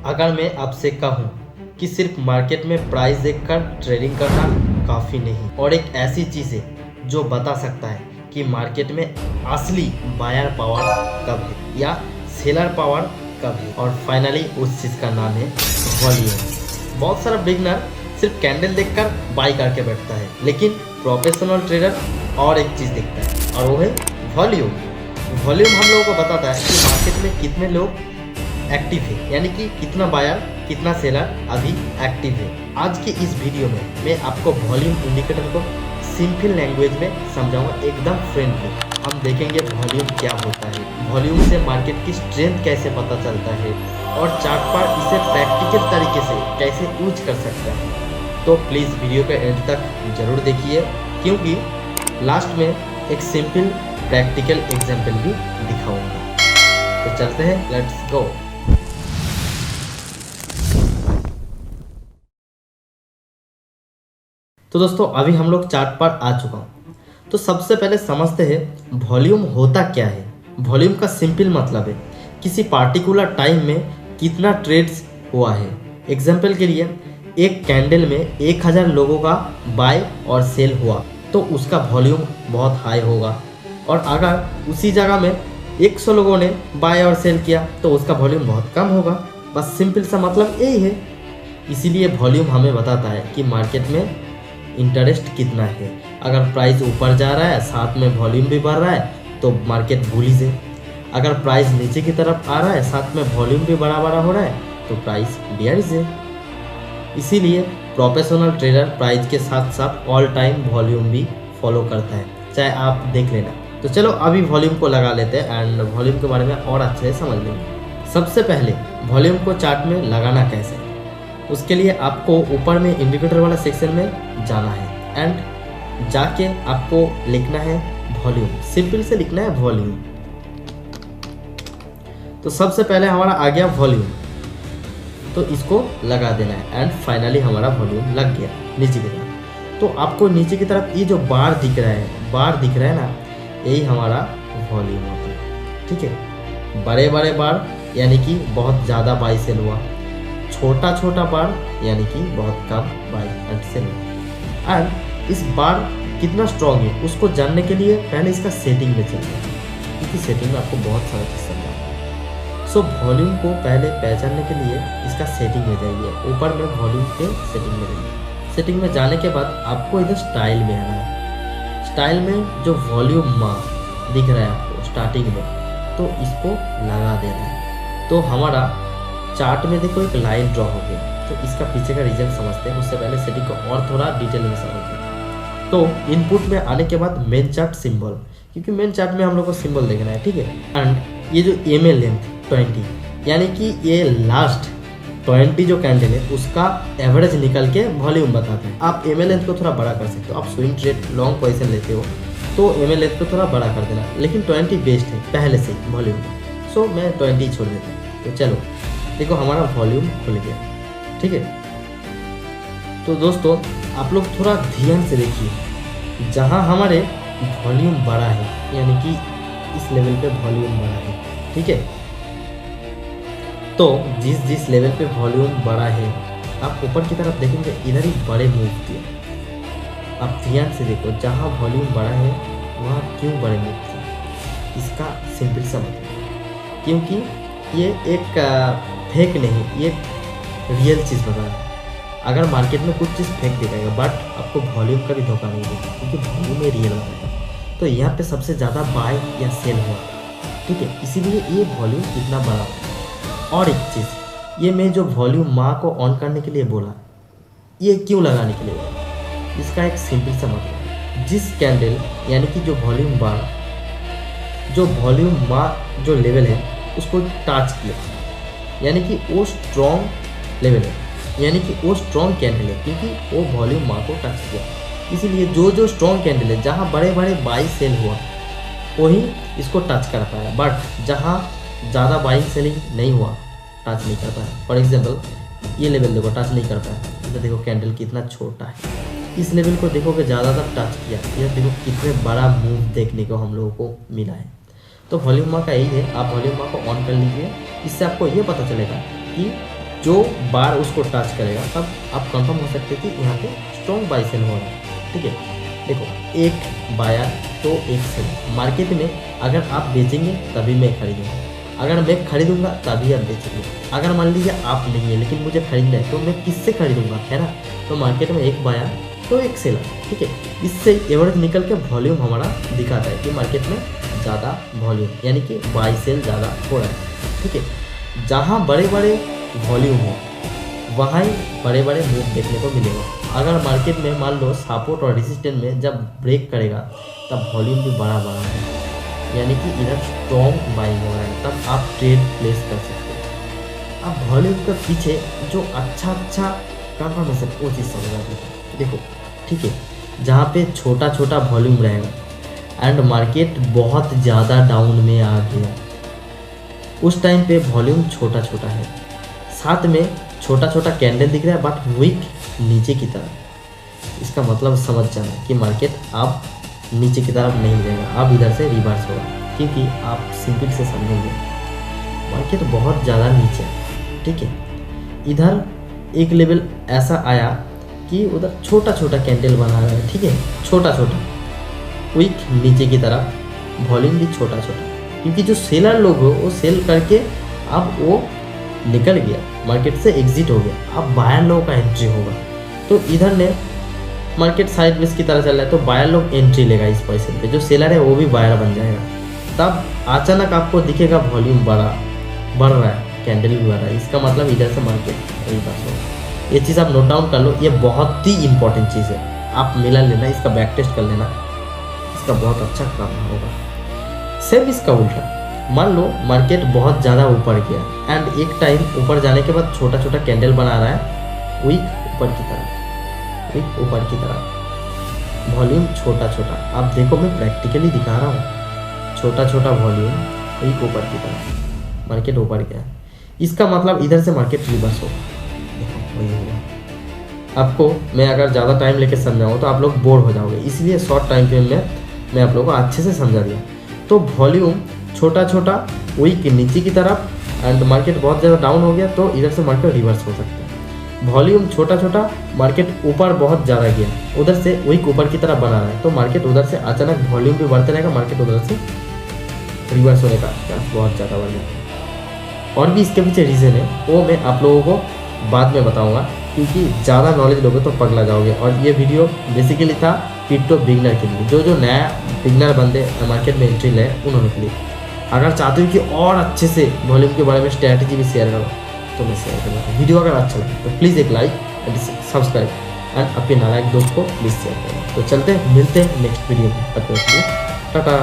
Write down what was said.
अगर मैं आपसे कहूँ कि सिर्फ मार्केट में प्राइस देखकर ट्रेडिंग करना काफ़ी नहीं और एक ऐसी चीज़ है जो बता सकता है कि मार्केट में असली बायर पावर कब है या सेलर पावर कब है, और फाइनली उस चीज़ का नाम है वॉल्यूम। बहुत सारा बिगनर सिर्फ कैंडल देखकर बाई करके बैठता है, लेकिन प्रोफेशनल ट्रेडर और एक चीज़ देखता है और वो है वॉल्यूम। वॉल्यूम हम लोगों को बताता है कि मार्केट में कितने लोग एक्टिव है, यानी कि कितना बायर कितना सेलर अभी एक्टिव है। आज के इस वीडियो में मैं आपको वॉल्यूम इंडिकेटर को सिंपल लैंग्वेज में समझाऊंगा, एकदम फ्रेंडली। हम देखेंगे वॉल्यूम क्या होता है, वॉल्यूम से मार्केट की स्ट्रेंथ कैसे पता चलता है और चार्ट पर इसे प्रैक्टिकल तरीके से कैसे यूज कर सकता है। तो प्लीज़ वीडियो के एंड तक जरूर देखिए, क्योंकि लास्ट में एक सिंपल प्रैक्टिकल एग्जाम्पल भी दिखाऊंगा। तो चलते हैं, लेट्स गो। तो दोस्तों अभी हम लोग चार्ट पर आ चुका हूँ। तो सबसे पहले समझते हैं वॉल्यूम होता क्या है। वॉल्यूम का सिंपल मतलब है किसी पार्टिकुलर टाइम में कितना ट्रेड्स हुआ है। एग्जाम्पल के लिए एक कैंडल में 1000 लोगों का बाय और सेल हुआ तो उसका वॉल्यूम बहुत हाई होगा, और अगर उसी जगह में 100 लोगों ने बाय और सेल किया तो उसका वॉल्यूम बहुत कम होगा। बस सिंपल सा मतलब यही है। इसीलिए वॉल्यूम हमें बताता है कि मार्केट में इंटरेस्ट कितना है। अगर प्राइस ऊपर जा रहा है साथ में वॉल्यूम भी बढ़ रहा है तो मार्केट बुलिश है। अगर प्राइस नीचे की तरफ आ रहा है साथ में वॉल्यूम भी बड़ा बड़ा हो रहा है तो प्राइस बेयरिश है। इसीलिए प्रोफेशनल ट्रेडर प्राइस के साथ साथ ऑल टाइम वॉल्यूम भी फॉलो करता है, चाहे आप देख लेना। तो चलो अभी वॉल्यूम को लगा लेते हैं एंड वॉल्यूम के बारे में और अच्छे से समझ लेंगे। सबसे पहले वॉल्यूम को चार्ट में लगाना कैसे, उसके लिए आपको ऊपर में इंडिकेटर वाला सेक्शन में जाना है एंड जाके आपको लिखना है वॉल्यूम। सिंपल से लिखना है वॉल्यूम। तो सबसे पहले हमारा आ गया वॉल्यूम, तो इसको लगा देना है एंड फाइनली हमारा वॉल्यूम लग गया नीचे की तरफ। तो आपको नीचे की तरफ ये जो बार दिख रहा है ना, यही हमारा वॉल्यूम होता है। ठीक है, बड़े बड़े बार यानी कि बहुत ज़्यादा बाई सेल हुआ, छोटा छोटा बार यानी कि बहुत कम बाई एंड सेल हुआ। एंड इस बार कितना स्ट्रॉन्ग है उसको जानने के लिए पहले इसका सेटिंग में चलते हैं, क्योंकि सेटिंग में आपको बहुत सारा चीज़ समझा। सो वॉल्यूम को पहले पहचानने के लिए इसका सेटिंग में जाइए। ऊपर में वॉल्यूम के सेटिंग में जाइए। सेटिंग में जाने के बाद आपको इधर स्टाइल में आना है। स्टाइल में जो वॉल्यूम मार्क दिख रहा है आपको स्टार्टिंग में, तो इसको लगा देना है। तो हमारा चार्ट में देखो एक लाइन ड्रॉ हो गया। तो इसका पीछे का रीजन समझते हैं, उससे पहले सेटिंग को और थोड़ा डिटेल में समझते हैं। तो इनपुट में आने के बाद मेन चार्ट सिंबल, क्योंकि मेन चार्ट में हम लोग को सिंबल देखना है। ठीक है, एंड ये जो एम ए लेंथ 20 यानी कि ये लास्ट 20 जो कैंडल है उसका एवरेज निकल के वॉल्यूम बताता है। आप एम ए लेंथ को थोड़ा बड़ा कर सकते हो। आप स्विंग ट्रेड लॉन्ग पोजीशन लेते हो तो एम ए लेंथ को थोड़ा बड़ा कर देना, लेकिन 20 बेस्ट है पहले से वॉल्यूम। सो मैं 20 छोड़ देता हूँ। तो चलो देखो हमारा वॉल्यूम खुल गया। ठीक है, तो दोस्तों आप लोग थोड़ा ध्यान से देखिए, जहाँ हमारे वॉल्यूम बड़ा है यानी कि इस लेवल पे वॉल्यूम बड़ा है। ठीक है, तो जिस लेवल पे वॉल्यूम बड़ा है आप ऊपर की तरफ देखेंगे इधर ही बड़े मूव किए। आप ध्यान से देखो, जहाँ वॉल्यूम बड़ा है वहाँ क्यों बड़े मूव किए, इसका सिंपल सा मतलब, क्योंकि ये एक फेक नहीं, ये रियल चीज़ बता रहा है। अगर मार्केट में कुछ चीज़ फेक दिखाएगा बट आपको वॉल्यूम का भी धोखा नहीं देगा, क्योंकि वॉल्यूम में रियल बताएगा। तो यहाँ पे सबसे ज़्यादा बाय या सेल हुआ। ठीक है, इसीलिए ये वॉल्यूम इतना बड़ा है। और एक चीज़, ये मैं जो वॉल्यूम माँ को ऑन करने के लिए बोला, ये क्यों लगाने के लिए बोला, इसका एक सिंपल सा मतलब, जिस कैंडल यानी कि जो वॉल्यूम बार जो वॉल्यूम माँ जो लेवल है उसको टच किया, यानी कि वो स्ट्रॉन्ग लेवल है, यानी कि वो स्ट्रॉन्ग कैंडल है, क्योंकि वो वॉल्यूम माँ को टच किया। इसीलिए जो स्ट्रॉन्ग कैंडल है जहाँ बड़े बड़े बाई सेल हुआ वही इसको टच कर पाया, बट जहाँ ज़्यादा बाइंग सेलिंग नहीं हुआ टच नहीं कर पाया। फॉर एग्जाम्पल ये लेवल देखो टच नहीं कर पाया, इधर देखो कैंडल कितना छोटा है। इस लेवल को देखोगे ज़्यादातर टच किया, यह देखो कितने बड़ा मूव देखने को हम लोगों को मिला है। तो वॉल्यूम माँ का यही है, आप वॉल्यूम माँ को ऑन कर लीजिए। इससे आपको ये पता चलेगा कि जो बार उसको टच करेगा तब आप कंफर्म हो सकते हैं कि यहाँ पे स्ट्रॉन्ग बाई सेल हो रहा है। ठीक है, देखो एक बायर तो एक सेल। मार्केट में अगर आप बेचेंगे तभी मैं खरीदूंगा, अगर मैं खरीदूंगा तभी आप बेचेंगे। अगर मान लीजिए आप नहीं है लेकिन मुझे खरीदना है तो मैं किससे खरीदूंगा, है ना। तो मार्केट में एक बायर तो एक सेलर। ठीक है, इससे एवरेज निकल के वॉल्यूम हमारा दिखाता है कि मार्केट में ज़्यादा वॉल्यूम यानी कि बाई सेल ज़्यादा हो रहा है। ठीक है, जहाँ बड़े बड़े वॉल्यूम हो वहाँ ही बड़े बड़े मूव देखने को मिलेगा। अगर मार्केट में मान लो सपोर्ट और रेजिस्टेंस में जब ब्रेक करेगा तब वॉल्यूम भी बड़ा बड़ा है, यानी कि इधर स्ट्रॉन्ग बाइंग हो रहा है, तब आप ट्रेड प्लेस कर सकते हो। अब वॉल्यूम के पीछे जो अच्छा कंफर्मेशन वो चीज़ समझ आती है। देखो ठीक है, जहाँ पे छोटा छोटा वॉल्यूम रहेगा एंड मार्केट बहुत ज़्यादा डाउन में आ गया, उस टाइम पे वॉल्यूम छोटा छोटा है, साथ में छोटा छोटा कैंडल दिख रहा है बट वीक नीचे की तरफ। इसका मतलब समझ जाना कि मार्केट अब नीचे की तरफ नहीं जाएगा, अब इधर से रिवर्स होगा। क्योंकि आप सिंपल से समझेंगे मार्केट बहुत ज़्यादा नीचे है। ठीक है, इधर एक लेवल ऐसा आया कि उधर छोटा छोटा कैंडल बना रहा है। ठीक है, छोटा छोटा वीक नीचे की तरफ, वॉल्यूम भी छोटा छोटा, क्योंकि जो सेलर लोग हो वो सेल करके अब वो निकल गया, मार्केट से एग्जिट हो गया, अब बायर लोगों का एंट्री होगा। तो इधर ने मार्केट साइडवेज की तरह चल रहा है तो बायर लोग एंट्री लेगा इस पोजीशन पे, जो सेलर है वो भी बायर बन जाएगा। तब अचानक आपको दिखेगा वॉल्यूम बढ़ रहा है, कैंडल भी बढ़ रहा है, इसका मतलब इधर से मार्केट रिवर्स होगा। ये चीज़ आप नोट डाउन कर लो, ये बहुत ही इंपॉर्टेंट चीज़ है, आप मिला लेना, इसका बैक टेस्ट कर लेना, इसका बहुत अच्छा काम होगा। सेम इसका उल्टा, मान लो मार्केट बहुत ज़्यादा ऊपर गया एंड एक टाइम ऊपर जाने के बाद छोटा छोटा कैंडल बना रहा है वीक ऊपर की तरफ, वीक ऊपर की तरफ, वॉल्यूम छोटा छोटा। आप देखो मैं प्रैक्टिकली दिखा रहा हूँ, छोटा छोटा वॉल्यूम वीक ऊपर की तरफ, मार्केट ऊपर गया, इसका मतलब इधर से मार्केट रिवर्स होगा। देखो वही होगा। आपको मैं अगर ज़्यादा टाइम लेके समझाऊँ तो आप लोग बोर हो जाओगे, इसलिए शॉर्ट टाइम फ्रेम में मैं आप लोगों को अच्छे से समझा दिया। तो वॉल्यूम छोटा छोटा वीक नीचे की तरफ एंड मार्केट बहुत ज़्यादा डाउन हो गया तो इधर से मार्केट रिवर्स हो सकता है। वॉल्यूम छोटा छोटा, मार्केट ऊपर बहुत ज़्यादा गया, उधर से वीक ऊपर की तरफ बना रहा है तो मार्केट उधर से अचानक वॉल्यूम भी बढ़ते रहेगा, मार्केट उधर से रिवर्स होने का चांस बहुत ज़्यादा बढ़ जाता है। और भी इसके पीछे रीज़न है, वो मैं आप लोगों को बाद में बताऊँगा, क्योंकि ज़्यादा नॉलेज लोगे तो पगला जाओगे। और ये वीडियो बेसिकली था क्रिप्टो बिगनर के लिए, जो नया बिगनर बंदे मार्केट में एंट्री ले उन्होंने के लिए। अगर चाहते हो कि और अच्छे से वॉल्यूम के बारे में स्ट्रैटेजी भी शेयर करो तो मैं शेयर करूँगा। वीडियो अगर अच्छा लगे तो प्लीज़ एक लाइक एंड सब्सक्राइब एंड अपने नालायक दोस्त को प्लीज़ शेयर करें। तो चलते मिलते हैं नेक्स्ट वीडियो में, तब तक के लिए टाटा।